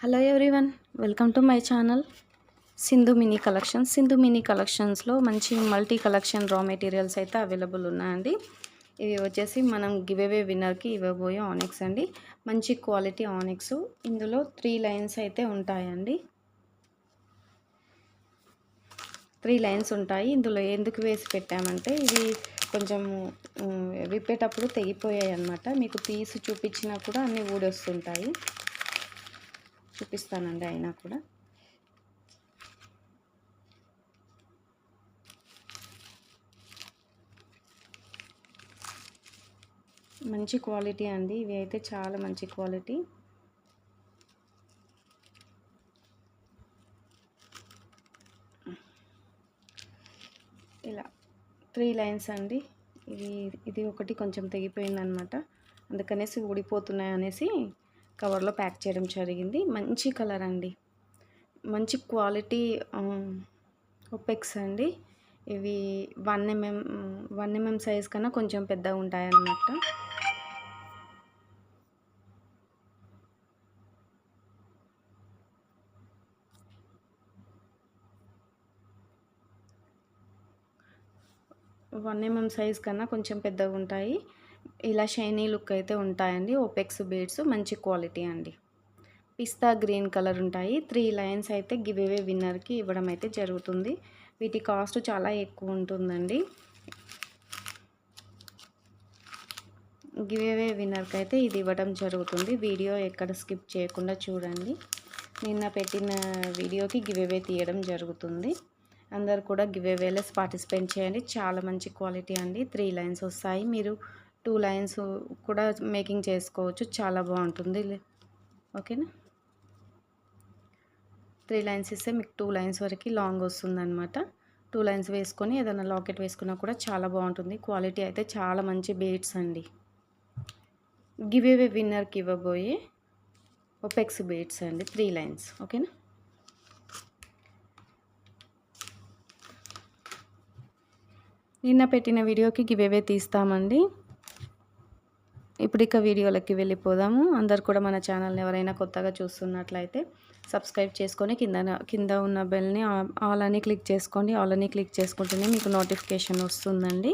Hello everyone, welcome to my channel Sindhu mini collections. Sindhu mini కలెక్షన్స్లో మంచి multi collection raw materials అయితే available ఉన్నాయండి. ఇవి వచ్చేసి మనం గివ్ అవే విన్నర్కి ఇవ్వబోయే ఆనిక్స్ అండి. మంచి క్వాలిటీ ఆనిక్స్. ఇందులో 3 లైన్స్ అయితే ఉంటాయండి. 3 లైన్స్ ఉంటాయి. ఇందులో ఎందుకు వేసి పెట్టామంటే ఇవి కొంచెం విప్పేటప్పుడు తెగిపోయాయి అన్నమాట. మీకు తీసి చూపించినా కూడా అన్నీ ఊడొస్తుంటాయి. చూపిస్తానండి. అయినా కూడా మంచి క్వాలిటీ అండి. ఇవి అయితే చాలా మంచి క్వాలిటీ. ఇలా 3 లైన్స్ అండి. ఇది ఒకటి కొంచెం తెగిపోయిందనమాట. అందుకనేసి ఊడిపోతున్నాయి అనేసి కవర్లో ప్యాక్ చేయడం జరిగింది. మంచి కలర్ అండి. మంచి క్వాలిటీ ఒపెక్స్ అండి. ఇవి 1mm సైజ్ కన్నా కొంచెం పెద్దగా ఉంటాయన్నమాట. వన్ ఎంఎం సైజ్ కన్నా కొంచెం పెద్దగా ఉంటాయి. ఇలా షైనీ లుక్ అయితే ఉంటాయండి. ఓపెక్స్ బీడ్స్ మంచి క్వాలిటీ అండి. పిస్తా గ్రీన్ కలర్ ఉంటాయి. 3 లైన్స్ అయితే గివ్ అవే విన్నర్కి ఇవ్వడం అయితే జరుగుతుంది. వీటి కాస్ట్ చాలా ఎక్కువ ఉంటుందండి. గివ్ అవే విన్నర్కి అయితే ఇది ఇవ్వడం జరుగుతుంది. వీడియో ఎక్కడ స్కిప్ చేయకుండా చూడండి. నిన్న పెట్టిన వీడియోకి గివ్ అవే తీయడం జరుగుతుంది. అందరు కూడా గివ్ అవేలో పార్టిసిపేట్ చేయండి. చాలా మంచి క్వాలిటీ అండి. 3 లైన్స్ వస్తాయి. మీరు 2 లైన్స్ కూడా మేకింగ్ చేసుకోవచ్చు. చాలా బాగుంటుంది. ఓకేనా. 3 లైన్స్ ఇస్తే మీకు 2 లైన్స్ వరకు లాంగ్ వస్తుందన్నమాట. 2 లైన్స్ వేసుకొని ఏదైనా లాకెట్ వేసుకున్నా కూడా చాలా బాగుంటుంది. క్వాలిటీ అయితే చాలా మంచి బీడ్స్ అండి. గివ్ అవే విన్నర్కి ఇవ్వబోయే ఒపెక్స్ బీడ్స్ అండి. 3 లైన్స్. ఓకేనా. నిన్న పెట్టిన వీడియోకి గివ్ అవే తీస్తామండి. ఇప్పుడు ఇక వీడియోలకి వెళ్ళిపోదాము. అందరు కూడా మన ఛానల్ని ఎవరైనా కొత్తగా చూస్తున్నట్లయితే సబ్స్క్రైబ్ చేసుకొని కింద ఉన్న బెల్ని ఆల్ అని క్లిక్ చేసుకోండి. ఆల్ అని క్లిక్ చేసుకుంటేనే మీకు నోటిఫికేషన్ వస్తుందండి.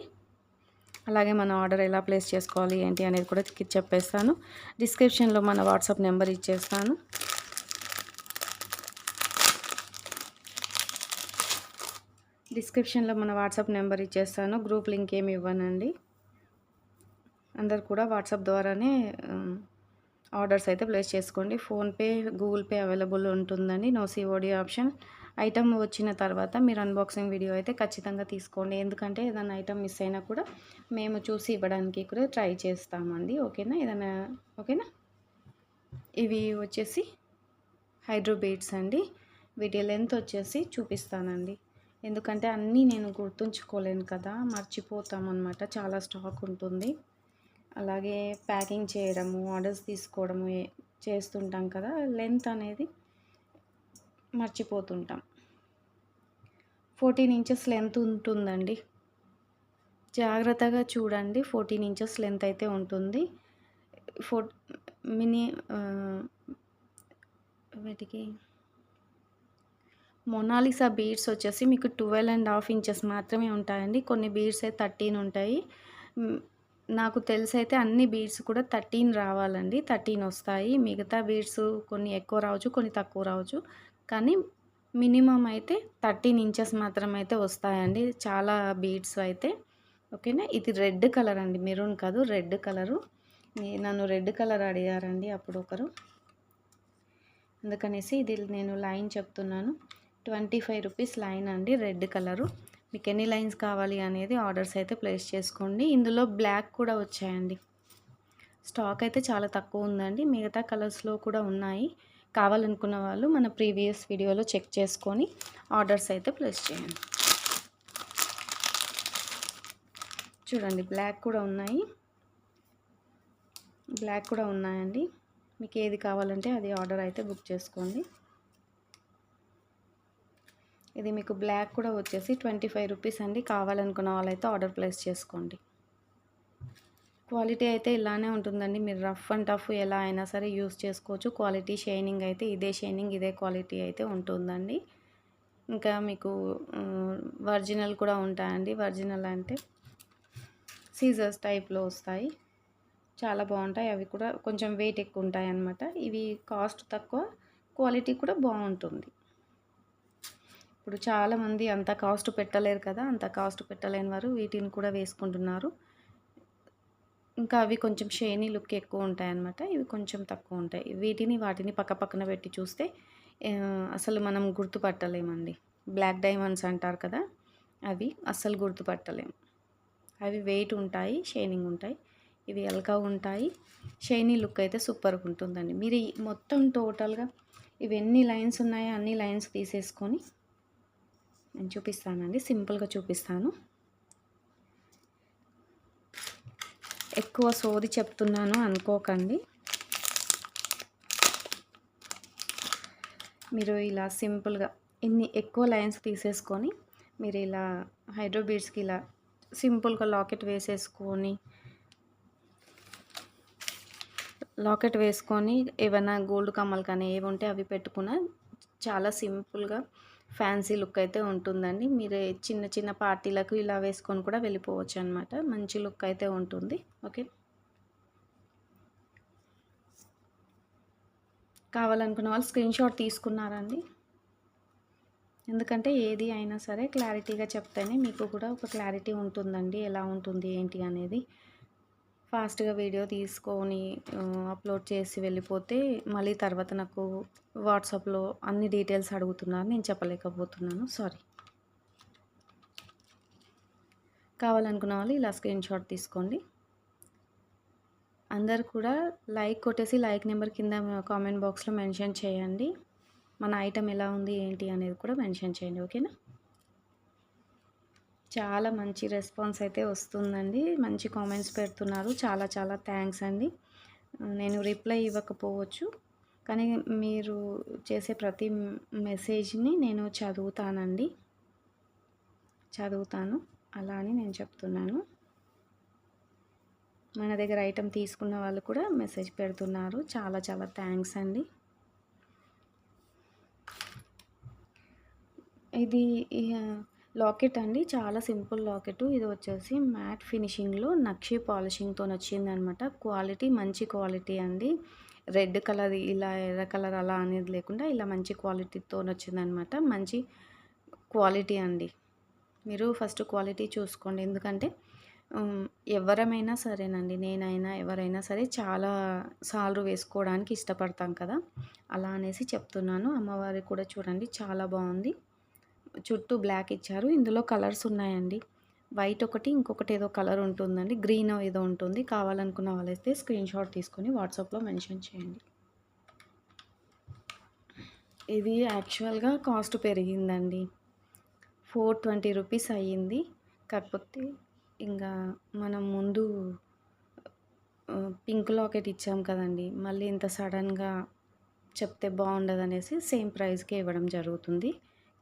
అలాగే మన ఆర్డర్ ఎలా ప్లేస్ చేసుకోవాలి ఏంటి అనేది కూడా చెప్పేస్తాను. డిస్క్రిప్షన్లో మన వాట్సాప్ నెంబర్ ఇచ్చేస్తాను. గ్రూప్ లింక్ ఏమి ఇవ్వనండి. అందరు కూడా వాట్సాప్ ద్వారానే ఆర్డర్స్ అయితే ప్లేస్ చేసుకోండి. ఫోన్పే, గూగుల్ పే అవైలబుల్ ఉంటుందండి. No COD option. ఐటమ్ వచ్చిన తర్వాత మీరు అన్బాక్సింగ్ వీడియో అయితే ఖచ్చితంగా తీసుకోండి. ఎందుకంటే ఏదైనా ఐటమ్ మిస్ అయినా కూడా మేము చూసి ఇవ్వడానికి కూడా ట్రై చేస్తామండి. ఓకేనా. ఇవి వచ్చేసి హైడ్రో బీడ్స్ అండి. వీటి లెంత్ వచ్చేసి చూపిస్తానండి. ఎందుకంటే అన్నీ నేను గుర్తుంచుకోలేను కదా, మర్చిపోతామన్నమాట. చాలా స్టాక్ ఉంటుంది. అలాగే ప్యాకింగ్ చేయడము, ఆర్డర్స్ తీసుకోవడము చేస్తుంటాం కదా, లెంత్ అనేది మర్చిపోతుంటాం. 14 ఇంచెస్ లెంత్ ఉంటుందండి. జాగ్రత్తగా చూడండి. 14 ఇంచెస్ లెంత్ అయితే ఉంటుంది. మినీ వీటికి మొనాలిసా బీడ్స్ వచ్చేసి మీకు 12.5 ఇంచెస్ మాత్రమే ఉంటాయండి. కొన్ని బీడ్స్ అయితే 13 ఉంటాయి. నాకు తెలిసి అయితే అన్ని బీడ్స్ కూడా 13 రావాలండి. 13 వస్తాయి. మిగతా బీడ్స్ కొన్ని ఎక్కువ రావచ్చు, కొన్ని తక్కువ రావచ్చు. కానీ మినిమం అయితే 13 ఇంచెస్ మాత్రం అయితే వస్తాయండి చాలా బీడ్స్ అయితే. ఓకేనా. ఇది రెడ్ కలర్ అండి, మెరూన్ కాదు, రెడ్ కలరు. నన్ను రెడ్ కలర్ అడిగారండి అప్పుడు ఒకరు, అందుకనేసి ఇది నేను లైన్ చెప్తున్నాను. 25 రూపీస్ లైన్ అండి, రెడ్ కలరు. మీకు ఎన్ని లైన్స్ కావాలి అనేది ఆర్డర్స్ అయితే ప్లేస్ చేసుకోండి. ఇందులో బ్లాక్ కూడా వచ్చాయండి. స్టాక్ అయితే చాలా తక్కువ ఉందండి. మిగతా కలర్స్లో కూడా ఉన్నాయి. కావాలనుకున్న వాళ్ళు మన ప్రీవియస్ వీడియోలో చెక్ చేసుకొని ఆర్డర్స్ అయితే ప్లేస్ చేయండి. చూడండి, బ్లాక్ కూడా ఉన్నాయండి. మీకు ఏది కావాలంటే అది ఆర్డర్ అయితే బుక్ చేసుకోండి. ఇది మీకు బ్లాక్ కూడా వచ్చేసి 25 రూపీస్ అండి. కావాలనుకున్న వాళ్ళైతే ఆర్డర్ ప్లేస్ చేసుకోండి. క్వాలిటీ అయితే ఇలానే ఉంటుందండి. మీరు రఫ్ అండ్ టఫ్ ఎలా అయినా సరే యూజ్ చేసుకోవచ్చు. క్వాలిటీ షైనింగ్ అయితే ఇదే షైనింగ్, ఇదే క్వాలిటీ అయితే ఉంటుందండి. ఇంకా మీకు ఒరిజినల్ కూడా ఉంటాయండి. ఒరిజినల్ అంటే సీజర్స్ టైప్‌లో వస్తాయి. చాలా బావుంటాయి. అవి కూడా కొంచెం వెయిట్ ఎక్కువ ఉంటాయన్నమాట. ఇవి కాస్ట్ తక్కువ, క్వాలిటీ కూడా బావుంటుంది. ఇప్పుడు చాలామంది అంత కాస్ట్ పెట్టలేరు కదా! అంత కాస్ట్ పెట్టలేని వారు వీటిని కూడా వేసుకుంటున్నారు. ఇంకా అవి కొంచెం షైనీ లుక్ ఎక్కువ ఉంటాయన్నమాట. ఇవి కొంచెం తక్కువ ఉంటాయి. వాటిని పక్క పక్కన పెట్టి చూస్తే అసలు మనం గుర్తుపట్టలేమండి. బ్లాక్ డైమండ్స్ అంటారు కదా! అవి అస్సలు గుర్తుపట్టలేము. అవి వెయిట్ ఉంటాయి, షైనింగ్ ఉంటాయి. ఇవి ఎల్కా ఉంటాయి. షైనీ లుక్ అయితే సూపర్‌గా ఉంటుందండి. మీరు ఈ మొత్తం టోటల్‌గా ఇవి ఎన్ని లైన్స్ ఉన్నాయో అన్ని లైన్స్ తీసేసుకొని నేను చూపిస్తానండి. సింపుల్‌గా చూపిస్తాను. ఎక్కువ సోది చెప్తున్నాను అనుకోకండి. మీరు ఇలా సింపుల్‌గా ఇన్ని ఎక్కువ లైన్స్ తీసేసుకొని మీరు ఇలా హైడ్రో బీడ్స్‌కి ఇలా సింపుల్‌గా లాకెట్ వేసుకొని ఏవన్నా గోల్డ్ కమ్మలు కానీ ఏవి ఉంటే అవి పెట్టుకున్న చాలా సింపుల్‌గా ఫ్యాన్సీ లుక్ అయితే ఉంటుందండి. మీరు చిన్న చిన్న పార్టీలకు ఇలా వేసుకొని కూడా వెళ్ళిపోవచ్చు అనమాట. మంచి లుక్ అయితే ఉంటుంది. ఓకే. కావాలనుకున్న వాళ్ళు స్క్రీన్‌షాట్ తీసుకున్నారండి. ఎందుకంటే ఏది అయినా సరే క్లారిటీగా చెప్తేనే మీకు కూడా ఒక క్లారిటీ ఉంటుందండి. ఎలా ఉంటుంది ఏంటి అనేది. ఫాస్ట్‌గా వీడియో తీసుకొని అప్‌లోడ్ చేసి వెళ్ళిపోతే మళ్ళీ తర్వాత నాకు వాట్సాప్‌లో అన్ని డీటెయిల్స్ అడుగుతున్నారు. నేను చెప్పలేకపోతున్నాను. సారీ. కావాలనుకున్న వాళ్ళు ఇలా స్క్రీన్‌షాట్ తీసుకోండి. అందరూ కూడా లైక్ కొట్టేసి లైక్ నెంబర్ కింద కామెంట్ బాక్స్‌లో మెన్షన్ చేయండి. మన ఐటెమ్ ఎలా ఉంది ఏంటి అనేది కూడా మెన్షన్ చేయండి. ఓకేనా? చాలా మంచి రెస్పాన్స్ అయితే వస్తుందండి. మంచి కామెంట్స్ పెడుతున్నారు. చాలా చాలా థ్యాంక్స్ అండి. నేను రిప్లై ఇవ్వకపోవచ్చు. కానీ మీరు చేసే ప్రతి మెసేజ్‌ని నేను చదువుతాను. అలా అని నేను చెప్తున్నాను. మన దగ్గర ఐటెమ్ తీసుకున్న వాళ్ళు కూడా మెసేజ్ పెడుతున్నారు. చాలా చాలా థ్యాంక్స్ అండి. ఇది లాకెట్ అండి. చాలా సింపుల్ లాకెట్. ఇది వచ్చేసి మ్యాట్ ఫినిషింగ్‌లో నక్షి పాలిషింగ్‌తోని వచ్చిందనమాట. క్వాలిటీ మంచి క్వాలిటీ అండి. రెడ్ కలర్ ఇలా ఎర్ర కలర్ అలా అనేది లేకుండా ఇలా మంచి క్వాలిటీతోని వచ్చిందనమాట. మంచి క్వాలిటీ అండి. మీరు ఫస్ట్ క్వాలిటీ చూసుకోండి. ఎందుకంటే ఎవరమైనా సరేనండి. నేనైనా ఎవరైనా సరే చాలా సార్లు వేసుకోవడానికి ఇష్టపడతాం కదా! అలా అనేసి చెప్తున్నాను. అమ్మవారికి కూడా చూడండి చాలా బావుంది. చుట్టూ బ్లాక్ ఇచ్చారు. ఇందులో కలర్స్ ఉన్నాయండి. వైట్ ఒకటి, ఇంకొకటి ఏదో కలర్ ఉంటుందండి. గ్రీన్ ఏదో ఉంటుంది. కావాలనుకున్న వాళ్ళైతే స్క్రీన్‌షాట్ తీసుకొని వాట్సాప్‌లో మెన్షన్ చేయండి. ఇది యాక్చువల్‌గా కాస్ట్ పెరిగిందండి. 420 రూపీస్ అయ్యింది. కాకపోతే ఇంగా మనం ముందు పింక్ లాకెట్ ఇచ్చాం కదండీ! మళ్ళీ ఇంత సడన్‌గా చెప్తే బాగుండదనేసి సేమ్ ప్రైస్‌కే ఇవ్వడం జరుగుతుంది.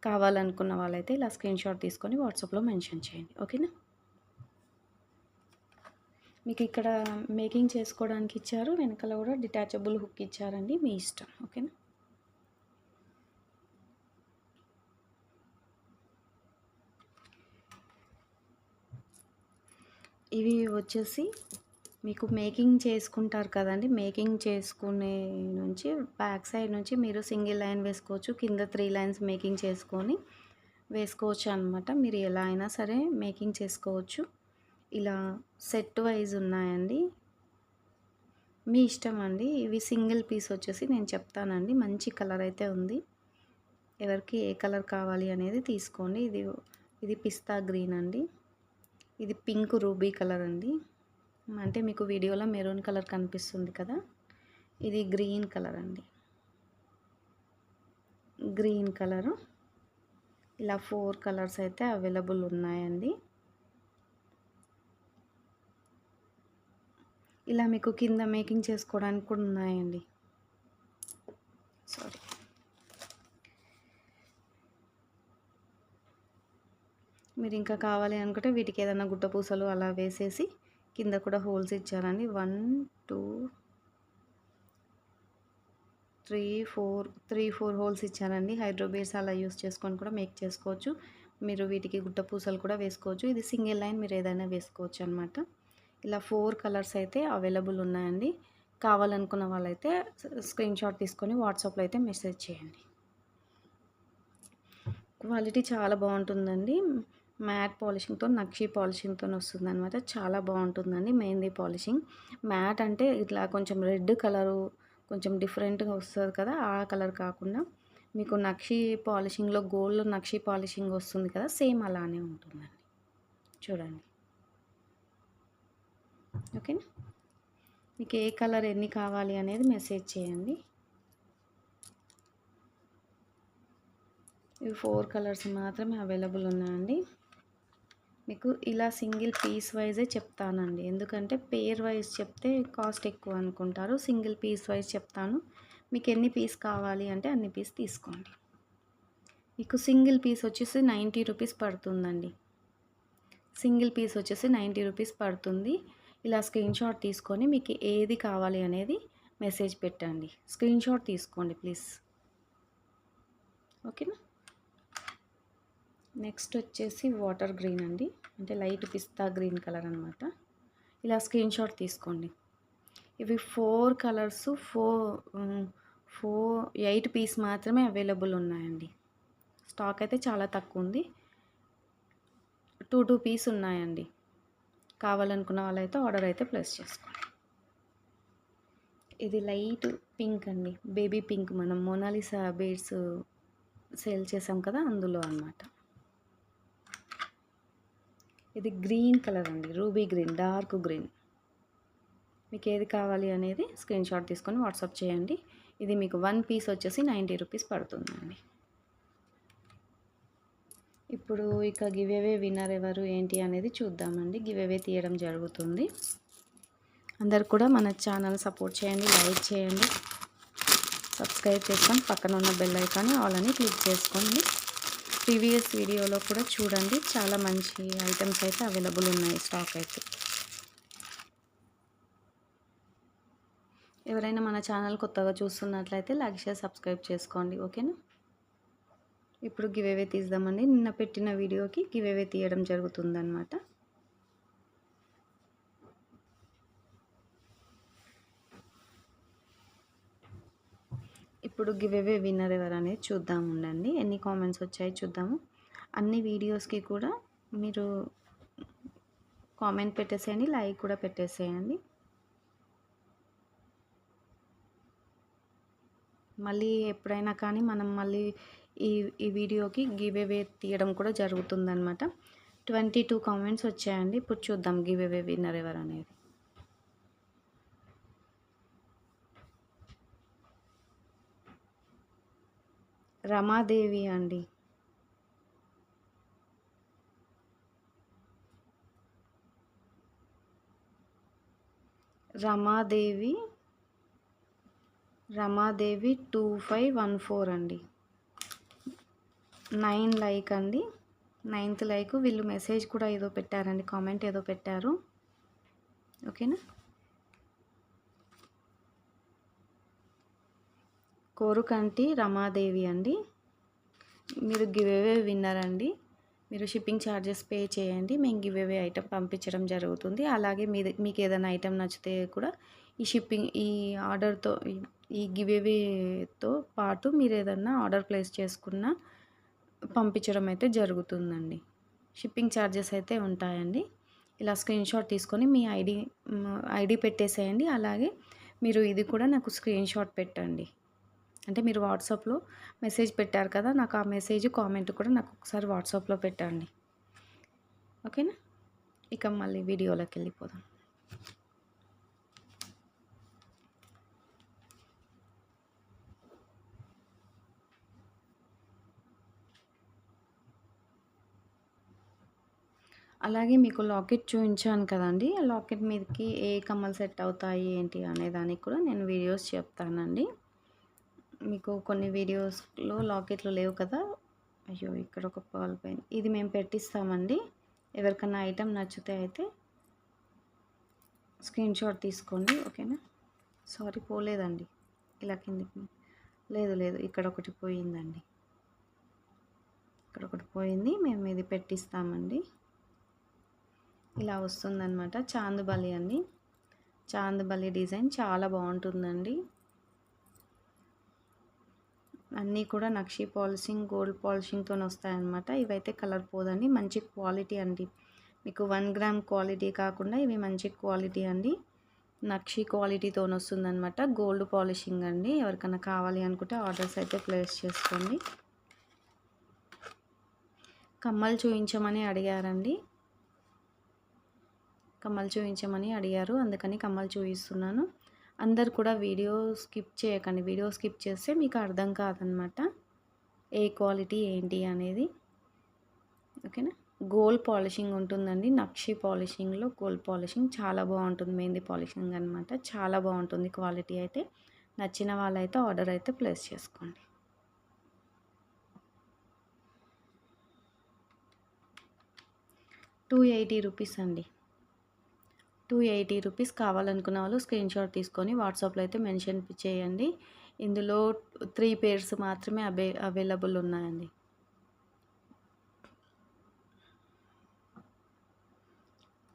కావాలనుకున్న వాళ్ళైతే ఇలా స్క్రీన్‌షాట్ తీసుకొని వాట్సాప్‌లో మెన్షన్ చేయండి. ఓకేనా? మీకు ఇక్కడ మేకింగ్ చేసుకోవడానికి ఇచ్చారు. వెనకాల కూడా డిటాచబుల్ హుక్ ఇచ్చారండి. మీ ఇష్టం. ఓకేనా? ఇవి వచ్చేసి మీకు మేకింగ్ చేసుకుంటారు కదండీ! మేకింగ్ చేసుకునే నుంచి బ్యాక్ సైడ్ నుంచి మీరు సింగిల్ లైన్ వేసుకోవచ్చు. కింద 3 లైన్స్ మేకింగ్ చేసుకొని వేసుకోవచ్చు అనమాట. మీరు ఎలా అయినా సరే మేకింగ్ చేసుకోవచ్చు. ఇలా సెట్ వైజ్ ఉన్నాయండి. మీ ఇష్టం అండి. ఇవి సింగిల్ పీస్ వచ్చేసి నేను చెప్తానండి. మంచి కలర్ అయితే ఉంది. ఎవరికి ఏ కలర్ కావాలి అనేది తీసుకోండి. ఇది పిస్తా గ్రీన్ అండి. ఇది పింక్ రూబీ కలర్ అండి. అంటే మీకు వీడియోలో మెరూన్ కలర్ కనిపిస్తుంది కదా! ఇది గ్రీన్ కలర్ అండి. Green colour. ఇలా 4 కలర్స్ అయితే అవైలబుల్ ఉన్నాయండి. ఇలా మీకు కింద మేకింగ్ చేసుకోవడానికి కూడా ఉన్నాయండి. సారీ. మీరు ఇంకా కావాలి అనుకుంటే వీటికి ఏదైనా గుట్ట పూసలు అలా వేసేసి కింద కూడా హోల్స్ ఇచ్చారండి. 1, 2, 3, 4 హోల్స్ ఇచ్చారండి. హైడ్రో బీడ్స్ అలా యూస్ చేసుకొని కూడా మేక్ చేసుకోవచ్చు. మీరు వీటికి గుట్ట పూసలు కూడా వేసుకోవచ్చు. ఇది సింగిల్ లైన్ మీరు ఏదైనా వేసుకోవచ్చు అనమాట. ఇలా 4 కలర్స్ అయితే అవైలబుల్ ఉన్నాయండి. కావాలనుకున్న వాళ్ళైతే స్క్రీన్ షాట్ తీసుకొని వాట్సాప్లో అయితే మెసేజ్ చేయండి. క్వాలిటీ చాలా బాగుంటుందండి. మ్యాట్ పాలిషింగ్తో నక్షి పాలిషింగ్తో వస్తుందన్నమాట. చాలా బాగుంటుందండి మెహందీ పాలిషింగ్. మ్యాట్ అంటే ఇట్లా కొంచెం రెడ్ కలరు కొంచెం డిఫరెంట్గా వస్తుంది కదా, ఆ కలర్ కాకుండా మీకు నక్షి పాలిషింగ్లో గోల్డ్లో నక్షి పాలిషింగ్ వస్తుంది కదా, సేమ్ అలానే ఉంటుందండి. చూడండి. ఓకేనా. మీకు ఏ కలర్ ఎన్ని కావాలి అనేది మెసేజ్ చేయండి. ఇవి 4 కలర్స్ మాత్రమే అవైలబుల్ ఉన్నాయండి. మీకు ఇలా సింగిల్ పీస్ వైజే చెప్తానండి, ఎందుకంటే పేర్ వైజ్ చెప్తే కాస్ట్ ఎక్కువ అనుకుంటారు. సింగిల్ పీస్ వైజ్ చెప్తాను. మీకు ఎన్ని పీస్ కావాలి అంటే అన్ని పీస్ తీసుకోండి. మీకు సింగిల్ పీస్ వచ్చేసి 90 రూపీస్ పడుతుందండి. సింగిల్ పీస్ వచ్చేసి 90 రూపీస్ పడుతుంది. ఇలా స్క్రీన్ షాట్ తీసుకొని మీకు ఏది కావాలి అనేది మెసేజ్ పెట్టండి. స్క్రీన్ షాట్ తీసుకోండి ప్లీజ్. ఓకేనా. నెక్స్ట్ వచ్చేసి వాటర్ గ్రీన్ అండి, అంటే లైట్ పిస్తా గ్రీన్ కలర్ అనమాట. ఇలా స్క్రీన్ షాట్ తీసుకోండి. ఇవి 4 కలర్స్ 8 పీస్ మాత్రమే అవైలబుల్ ఉన్నాయండి. స్టాక్ అయితే చాలా తక్కువ ఉంది. 2 పీస్ ఉన్నాయండి. కావాలనుకున్న వాళ్ళైతే ఆర్డర్ అయితే ప్లేస్ చేసుకోండి. ఇది లైట్ పింక్ అండి, బేబీ పింక్. మనం మోనాలిసా బీడ్స్ సేల్ చేసాం కదా, అందులో అన్నమాట. ఇది గ్రీన్ కలర్ అండి, రూబీ గ్రీన్, డార్క్ గ్రీన్. మీకు ఏది కావాలి అనేది స్క్రీన్ షాట్ తీసుకొని వాట్సాప్ చేయండి. ఇది మీకు 1 పీస్ వచ్చేసి 90 రూపీస్ పడుతుందండి. ఇప్పుడు ఇక గివ్ అవే విన్నర్ ఎవరు ఏంటి అనేది చూద్దామండి. గివ్ అవే తీయడం జరుగుతుంది. అందరు కూడా మన ఛానల్ సపోర్ట్ చేయండి, లైక్ చేయండి, సబ్స్క్రైబ్ చేసుకొని పక్కన ఉన్న బెల్ ఐకాన్ని ఆల్ అని క్లిక్ చేసుకోండి. ప్రీవియస్ వీడియోలో కూడా చూడండి, చాలా మంచి ఐటమ్స్ అయితే అవైలబుల్ ఉన్నాయి. స్టాక్ అయితే ఎవరైనా మన ఛానల్ కొత్తగా చూస్తున్నట్లయితే లైక్ షేర్ సబ్స్క్రైబ్ చేసుకోండి. ఓకేనా. ఇప్పుడు గివ్ అవే తీద్దామండి. నిన్న పెట్టిన వీడియోకి గివ్ అవే తీయడం జరుగుతుందన్నమాట. ఇప్పుడు గివ్ అవే విన్నర్ ఎవరు అనేది చూద్దాం ఉండండి. ఎన్ని కామెంట్స్ వచ్చాయి చూద్దాము. అన్ని వీడియోస్కి కూడా మీరు కామెంట్ పెట్టేసేయండి, లైక్ కూడా పెట్టేసేయండి. మళ్ళీ ఎప్పుడైనా కానీ మనం మళ్ళీ ఈ వీడియోకి గివ్ అవే తీయడం కూడా జరుగుతుందన్నమాట. 22 కామెంట్స్ వచ్చాయండి. ఇప్పుడు చూద్దాం గివ్ అవే విన్నర్ ఎవరు అనేది. రమాదేవి అండి. రమాదేవి 2514 అండి. 9 లైక్ అండి, 9th లైక్. వీళ్ళు మెసేజ్ కూడా ఏదో పెట్టారండి, కామెంట్ ఏదో పెట్టారు. ఓకేనా. కోరుకంటి రమాదేవి అండి, మీరు గివ్ అవే విన్నర్ అండి. మీరు షిప్పింగ్ ఛార్జెస్ పే చేయండి, మేము గివ్ అవే ఐటెం పంపించడం జరుగుతుంది. అలాగే మీకు ఏదైనా ఐటెం నచ్చితే కూడా ఈ ఆర్డర్తో ఈ గివ్ అవేతో పాటు మీరు ఏదైనా ఆర్డర్ ప్లేస్ చేసుకున్న పంపించడం అయితే జరుగుతుందండి. షిప్పింగ్ ఛార్జెస్ అయితే ఉంటాయండి. ఇలా స్క్రీన్ షాట్ తీసుకొని మీ ఐడి పెట్టేసేయండి. అలాగే మీరు ఇది కూడా నాకు స్క్రీన్ షాట్ పెట్టండి. అంటే మీరు వాట్సాప్లో మెసేజ్ పెట్టారు కదా, నాకు ఆ మెసేజ్ కామెంట్ కూడా నాకు ఒకసారి వాట్సాప్లో పెట్టండి. ఓకేనా. ఇక మళ్ళీ వీడియోలోకి వెళ్ళిపోదాం. అలాగే మీకు లాకెట్ చూపించాను కదండి, ఆ లాకెట్ మీదకి ఏ కమ్మలు సెట్ అవుతాయి ఏంటి అనే దానికి కూడా నేను వీడియోస్ చెప్తానండి. మీకు కొన్ని వీడియోస్లో లాకెట్లు లేవు కదా, అయ్యో ఇక్కడ ఒక పర్ల్ పెయిన్, ఇది మేము పెట్టిస్తామండి. ఎవరికన్నా ఐటెం నచ్చితే అయితే స్క్రీన్ షాట్ తీసుకోండి. ఓకేనా. సారీ పోలేదండి, ఇలా కిందికి లేదు లేదు, ఇక్కడ ఒకటి పోయిందండి, ఇక్కడ ఒకటి పోయింది. మేము ఇది పెట్టిస్తామండి. ఇలా వస్తుందన్నమాట. చాందుబలి అండి, చాందుబలి డిజైన్ చాలా బాగుంటుందండి. అన్నీ కూడా నక్షి పాలిషింగ్, గోల్డ్ పాలిషింగ్తో వస్తాయన్నమాట. ఇవైతే కలర్ పోదండి, మంచి క్వాలిటీ అండి. మీకు 1 గ్రామ్ క్వాలిటీ కాకుండా ఇవి మంచి క్వాలిటీ అండి. నక్షి క్వాలిటీతో వస్తుందన్నమాట. గోల్డ్ పాలిషింగ్ అండి. ఎవరికైనా కావాలి అనుకుంటే ఆర్డర్స్ అయితే ప్లేస్ చేసుకోండి. కమ్మలు చూపించమని అడిగారండి, కమ్మలు చూపించమని అడిగారు, అందుకని కమ్మలు చూపిస్తున్నాను. అందరు కూడా వీడియో స్కిప్ చేయకండి, వీడియో స్కిప్ చేస్తే మీకు అర్థం కాదనమాట ఏ క్వాలిటీ ఏంటి అనేది. ఓకేనా. గోల్డ్ పాలిషింగ్ ఉంటుందండి, నక్షి పాలిషింగ్లో గోల్డ్ పాలిషింగ్ చాలా బాగుంటుంది. మెహందీ పాలిషింగ్ అనమాట, చాలా బాగుంటుంది క్వాలిటీ అయితే. నచ్చిన వాళ్ళైతే ఆర్డర్ అయితే ప్లేస్ చేసుకోండి. ₹280 అండి, ₹280 కావాలనుకున్న వాళ్ళు స్క్రీన్ షాట్ తీసుకొని వాట్సాప్లో అయితే మెన్షన్ చేయండి. ఇందులో 3 పేర్స్ మాత్రమే అవైలబుల్ ఉన్నాయండి.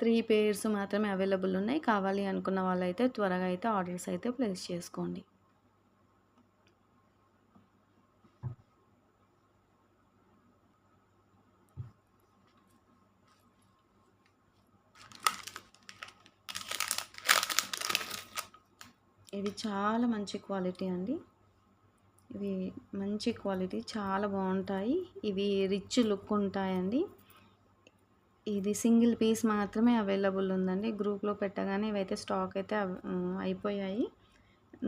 3 పేర్స్ మాత్రమే అవైలబుల్ ఉన్నాయి. కావాలి అనుకున్న వాళ్ళైతే త్వరగా అయితే ఆర్డర్స్ అయితే ప్లేస్ చేసుకోండి. ఇవి చాలా మంచి క్వాలిటీ అండి, ఇవి మంచి క్వాలిటీ, చాలా బాగుంటాయి. ఇవి రిచ్ లుక్ ఉంటాయండి. ఇది సింగిల్ పీస్ మాత్రమే అవైలబుల్ ఉందండి. గ్రూప్లో పెట్టగానే ఇవైతే స్టాక్ అయితే అయిపోయాయి.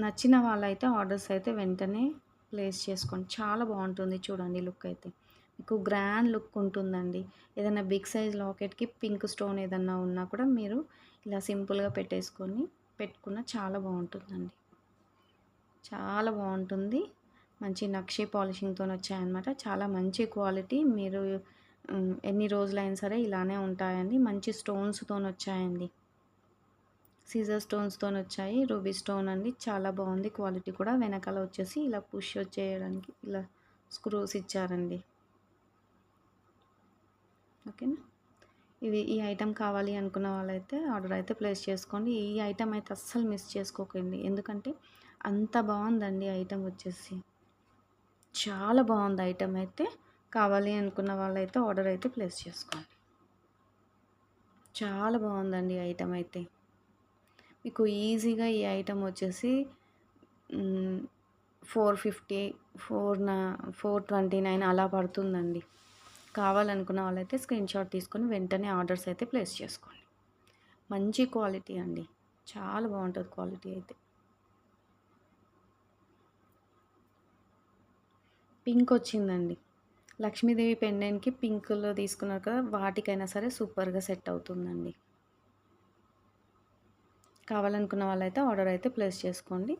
నచ్చిన వాళ్ళైతే ఆర్డర్స్ అయితే వెంటనే ప్లేస్ చేసుకోండి. చాలా బాగుంటుంది చూడండి, లుక్ అయితే మీకు గ్రాండ్ లుక్ ఉంటుందండి. ఏదైనా బిగ్ సైజ్ లాకెట్కి పింక్ స్టోన్ ఏదన్నా ఉన్నా కూడా మీరు ఇలా సింపుల్గా పెట్టుకున్న చాలా బాగుంటుందండి, చాలా బాగుంటుంది. మంచి నక్షి పాలిషింగ్తో వచ్చాయన్నమాట. చాలా మంచి క్వాలిటీ. మీరు ఎన్ని రోజులైనా సరే ఇలానే ఉంటాయండి. మంచి స్టోన్స్తో వచ్చాయండి, సీజర్ స్టోన్స్తో వచ్చాయి. రూబీ స్టోన్ అండి, చాలా బాగుంది క్వాలిటీ కూడా. వెనకాల వచ్చేసి ఇలా పుష్ వచ్చేయడానికి ఇలా స్క్రూస్ ఇచ్చారండి. ఓకేనా. ఈ ఐటెం కావాలి అనుకున్న వాళ్ళైతే ఆర్డర్ అయితే ప్లేస్ చేసుకోండి. ఈ ఐటెం అయితే అస్సలు మిస్ చేసుకోకండి, ఎందుకంటే అంత బాగుందండి ఐటెం వచ్చేసి. చాలా బాగుంది ఐటెం అయితే. కావాలి అనుకున్న వాళ్ళైతే ఆర్డర్ అయితే ప్లేస్ చేసుకోండి. చాలా బాగుందండి ఐటెం అయితే. మీకు ఈజీగా ఈ ఐటెం వచ్చేసి 450, 429 అలా పడుతుందండి. కావాలనుకున్న వాళ్ళైతే స్క్రీన్ షాట్ తీసుకొని వెంటనే ఆర్డర్స్ అయితే ప్లేస్ చేసుకోండి. మంచి క్వాలిటీ అండి, చాలా బాగుంటుంది క్వాలిటీ అయితే. పింక్ వచ్చిందండి, లక్ష్మీదేవి పెండెంట్కి పింక్లో తీసుకున్నారు కదా, వాటికైనా సరే సూపర్గా సెట్ అవుతుందండి. కావాలనుకున్న వాళ్ళైతే ఆర్డర్ అయితే ప్లేస్ చేసుకోండి.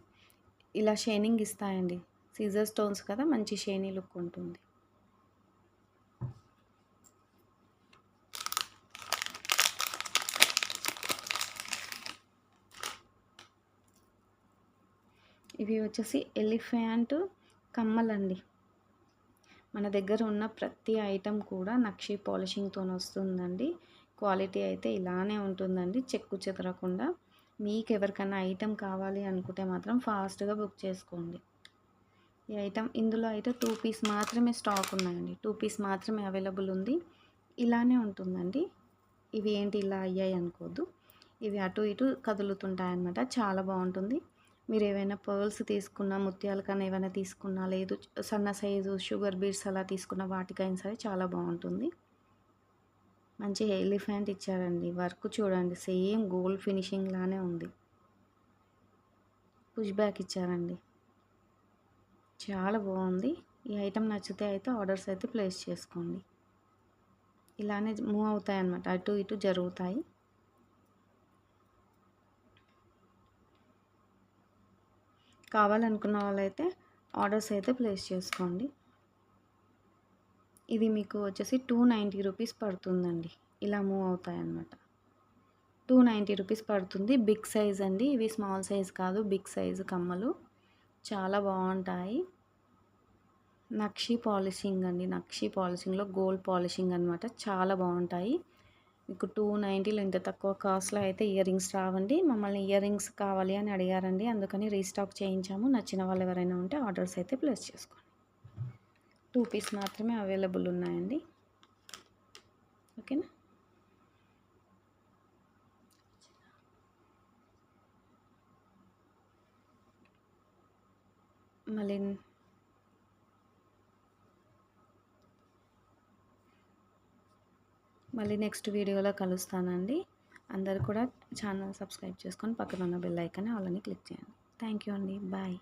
ఇలా షైనింగ్ ఇస్తాయండి, సీజర్ స్టోన్స్ కదా, మంచి షైనీ లుక్ ఉంటుంది. ఇవి వచ్చేసి ఎలిఫెంట్ కమ్మలండి. మన దగ్గర ఉన్న ప్రతి ఐటెం కూడా నక్షి పాలిషింగ్తో వస్తుందండి. క్వాలిటీ అయితే ఇలానే ఉంటుందండి, చెక్కు చెదరకుండా. మీకు ఎవరికైనా ఐటెం కావాలి అనుకుంటే మాత్రం ఫాస్ట్గా బుక్ చేసుకోండి. ఈ ఐటెం ఇందులో అయితే 2 పీస్ మాత్రమే స్టాక్ ఉన్నాయండి, 2 పీస్ మాత్రమే అవైలబుల్ ఉంది. ఇలానే ఉంటుందండి. ఇవి ఏంటి ఇలా అయ్యాయి అనుకోవద్దు, ఇవి అటు ఇటు కదులుతుంటాయన్నమాట. చాలా బాగుంటుంది. మీరు ఏవైనా పర్ల్స్ తీసుకున్నా, ముత్యాల కన్నా ఏమైనా తీసుకున్నా, లేదు సన్న సైజు షుగర్ బీడ్స్ అలా తీసుకున్న వాటికైనా సరే చాలా బాగుంటుంది. మంచి ఎలిఫెంట్ ఇచ్చారండి, వర్క్ చూడండి సేమ్ గోల్డ్ ఫినిషింగ్ లానే ఉంది. పుష్ బ్యాక్ ఇచ్చారండి, చాలా బాగుంది. ఈ ఐటెం నచ్చితే అయితే ఆర్డర్స్ అయితే ప్లేస్ చేసుకోండి. ఇలానే మూవ్ అవుతాయి అన్నమాట, అటు ఇటు జరుగుతాయి. కావాలనుకున్న వాళ్ళైతే ఆర్డర్స్ అయితే ప్లేస్ చేసుకోండి. ఇది మీకు వచ్చేసి ₹290 పడుతుందండి. ఇలా మూవ్ అవుతాయి అన్నమాట. రూ. 290 పడుతుంది. బిగ్ సైజ్ అండి. ఇవి స్మాల్ సైజ్ కాదు. బిగ్ సైజ్ కమ్మలు. చాలా బావుంటాయి. నక్షి పాలిషింగ్ అండి. నక్షి పాలిషింగ్‌లో గోల్డ్ పాలిషింగ్ అనమాట. చాలా బావుంటాయి. మీకు 290లో ఇంత తక్కువ కాస్ట్‌లో అయితే ఇయర్ రింగ్స్ రావండి. మమ్మల్ని ఇయర్ రింగ్స్ కావాలి అని అడిగారండి. అందుకని రీస్టాక్ చేయించాము. నచ్చిన వాళ్ళు ఎవరైనా ఉంటే ఆర్డర్స్ అయితే ప్లేస్ చేసుకోండి. 2 పీస్ మాత్రమే అవైలబుల్ ఉన్నాయండి. ఓకేనా? మళ్ళీ నెక్స్ట్ వీడియోలో కలుస్తానండి. అందరూ కూడా ఛానల్ సబ్స్క్రైబ్ చేసుకొని పక్కన ఉన్న బెల్ ఐకాన్ ఆల్ అని క్లిక్ చేయండి. థ్యాంక్ యూ అండి. బాయ్.